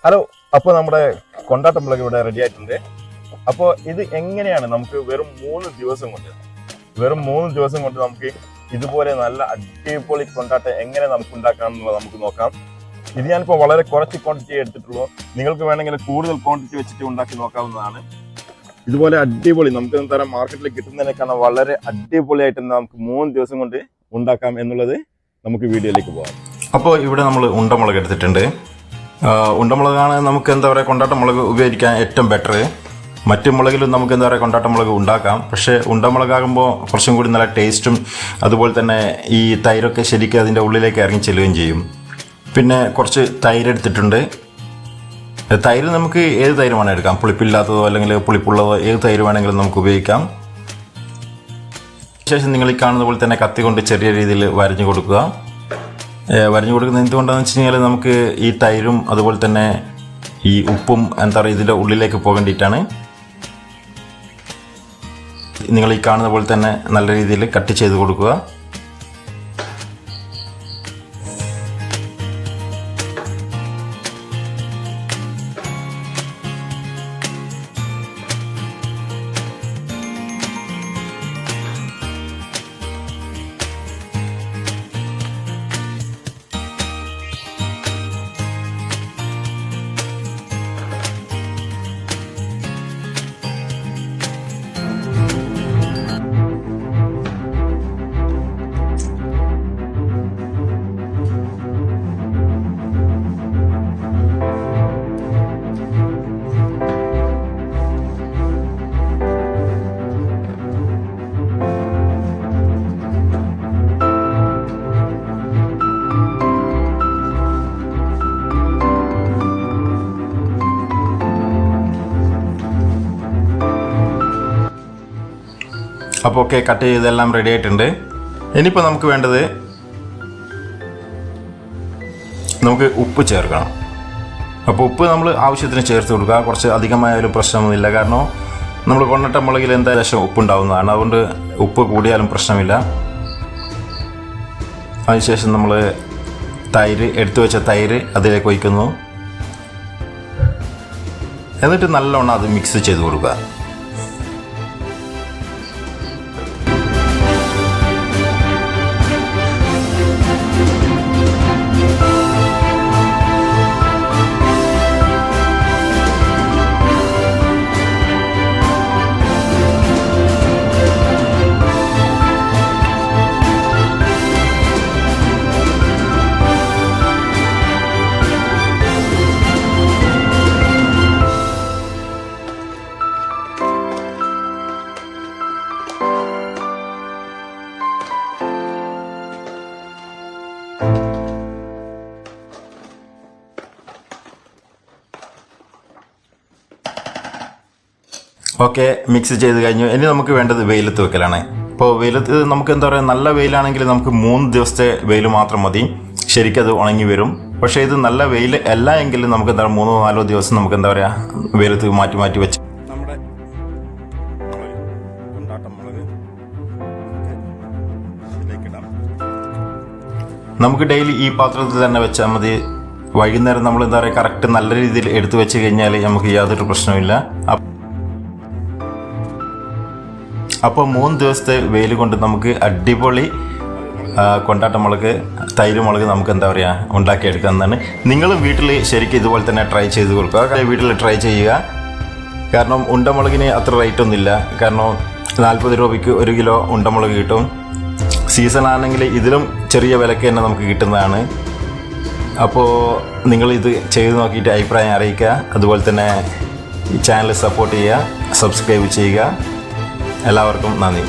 Hello, അപ്പോൾ നമ്മുടെ കൊണ്ടാട്ടം മുളക് ഇവിടെ റെഡി ആയിട്ടുണ്ട്. അപ്പോൾ ഇത് എങ്ങനെയാണ് നമുക്ക് വെറും 3 ദിവസം കൊണ്ട് നമുക്ക് ഇതുപോലെ നല്ല അടിപൊളി കൊണ്ടാട്ടം എങ്ങനെ നമുക്ക് ഉണ്ടാക്കാം എന്നുള്ളത് നമുക്ക് നോക്കാം. ഇത് ഞാനിപ്പോൾ വളരെ കുറച്ച് ക്വാണ്ടിറ്റി എടുത്തിട്ടുള്ളൂ. നിങ്ങൾക്ക് വേണമെങ്കിൽ കൂടുതൽ ക്വാണ്ടിറ്റി വെച്ചിട്ട് ഉണ്ടാക്കി നോക്കാവുന്നതാണ്. ഇതുപോലെ അടിപൊളി നമുക്ക് എന്താ പറയുക, മാർക്കറ്റിൽ കിട്ടുന്നതിനേക്കാൾ വളരെ അടിപൊളിയായിട്ട് നമുക്ക് 3 ദിവസം കൊണ്ട് ഉണ്ടാക്കാം എന്നുള്ളത് നമുക്ക് വീഡിയോയിലേക്ക് പോകാം. അപ്പോൾ ഇവിടെ നമ്മൾ ഉണ്ടമുളക് എടുത്തിട്ടുണ്ട്. ഉണ്ടമുളകാണ് നമുക്ക് എന്താ പറയുക കൊണ്ടാട്ട മുളക് ഉപയോഗിക്കാൻ ഏറ്റവും ബെറ്റർ. മറ്റു മുളകിലും നമുക്ക് എന്താ പറയുക കൊണ്ടാട്ട മുളക് ഉണ്ടാക്കാം. പക്ഷേ ഉണ്ടമുളകാകുമ്പോൾ കുറച്ചും കൂടി നല്ല ടേസ്റ്റും അതുപോലെ തന്നെ ഈ തൈരൊക്കെ ശരിക്കും അതിൻ്റെ ഉള്ളിലേക്ക് ഇറങ്ങി ചെല്ലുകയും ചെയ്യും. പിന്നെ കുറച്ച് തൈര് എടുത്തിട്ടുണ്ട്. തൈര് നമുക്ക് ഏത് തൈര് വേണമെങ്കിൽ എടുക്കാം. പുളിപ്പില്ലാത്തതോ അല്ലെങ്കിൽ പുളിപ്പുള്ളതോ ഏത് തൈര് വേണമെങ്കിലും നമുക്ക് ഉപയോഗിക്കാം. ശേഷം നിങ്ങൾ ഈ കാണുന്ന പോലെ തന്നെ കത്തി കൊണ്ട് ചെറിയ രീതിയിൽ വരഞ്ഞു കൊടുക്കുക. വരഞ്ഞു കൊടുക്കുന്നത് എന്തുകൊണ്ടാണെന്ന് വെച്ച് കഴിഞ്ഞാൽ നമുക്ക് ഈ തൈരും അതുപോലെ തന്നെ ഈ ഉപ്പും എന്താ പറയുക ഇതിൻ്റെ ഉള്ളിലേക്ക് പോകേണ്ടിയിട്ടാണ്. നിങ്ങൾ ഈ കാണുന്ന പോലെ തന്നെ നല്ല രീതിയിൽ കട്ട് ചെയ്ത് കൊടുക്കുക. അപ്പോൾ ഓക്കെ, കട്ട് ചെയ്തെല്ലാം റെഡി ആയിട്ടുണ്ട്. ഇനിയിപ്പോൾ നമുക്ക് വേണ്ടത് നമുക്ക് ഉപ്പ് ചേർക്കണം. അപ്പോൾ ഉപ്പ് നമ്മൾ ആവശ്യത്തിന് ചേർത്ത് കൊടുക്കുക. കുറച്ച് അധികമായാലും പ്രശ്നമൊന്നുമില്ല, കാരണം നമ്മൾ കൊണ്ടിട്ട മുളകിൽ എന്തായാലും ശേഷം ഉപ്പുണ്ടാവുന്നതാണ്. അതുകൊണ്ട് ഉപ്പ് കൂടിയാലും പ്രശ്നമില്ല. അതിനുശേഷം നമ്മൾ തൈര് എടുത്തു വെച്ച തൈര് അതിലേക്ക് ഒഴിക്കുന്നു. എന്നിട്ട് നല്ലോണം അത് മിക്സ് ചെയ്ത് കൊടുക്കുക. ഓക്കെ, മിക്സ് ചെയ്ത് കഴിഞ്ഞു. ഇനി നമുക്ക് വേണ്ടത് വെയിലത്ത് വെക്കലാണ്. ഇപ്പോൾ വെയിലത്ത് നമുക്ക് എന്താ പറയുക, നല്ല വെയിലാണെങ്കിൽ നമുക്ക് 3 ദിവസത്തെ വെയിൽ മാത്രം മതി, ശരിക്കും അത് ഉണങ്ങി വരും. പക്ഷേ ഇത് നല്ല വെയിൽ അല്ല എങ്കിലും നമുക്ക് എന്താ 3-4 ദിവസം നമുക്ക് എന്താ പറയുക വെയിലത്ത് മാറ്റി വെച്ച് നമ്മുടെ നമുക്ക് ഡെയിലി ഈ പാത്രത്തിൽ തന്നെ വെച്ചാൽ മതി. വൈകുന്നേരം നമ്മൾ എന്താ പറയുക കറക്റ്റ് നല്ല രീതിയിൽ എടുത്തു വെച്ച് കഴിഞ്ഞാൽ നമുക്ക് യാതൊരു പ്രശ്നമില്ല. അപ്പോൾ 3 ദിവസത്തെ വെയിൽ കൊണ്ട് നമുക്ക് അടിപൊളി കൊണ്ടാട്ട മുളക് തൈര് മുളക് നമുക്ക് എന്താ പറയുക ഉണ്ടാക്കിയെടുക്കാവുന്നതാണ്. നിങ്ങളും വീട്ടിൽ ശരിക്കും ഇതുപോലെ തന്നെ ട്രൈ ചെയ്ത് കൊടുക്കുക. വീട്ടിൽ ട്രൈ ചെയ്യുക. കാരണം ഉണ്ടമുളകിന് അത്ര റേറ്റ് ഒന്നുമില്ല. കാരണം 40 രൂപയ്ക്ക് 1 കിലോ ഉണ്ടമുളക് കിട്ടും. സീസൺ ആണെങ്കിൽ ഇതിലും ചെറിയ വിലയ്ക്ക് തന്നെ നമുക്ക് കിട്ടുന്നതാണ്. അപ്പോൾ നിങ്ങളിത് ചെയ്ത് നോക്കിയിട്ട് അഭിപ്രായം അറിയിക്കുക. അതുപോലെ തന്നെ ഈ ചാനൽ സപ്പോർട്ട് ചെയ്യുക, സബ്സ്ക്രൈബ് ചെയ്യുക. എല്ലാവർക്കും നന്ദി.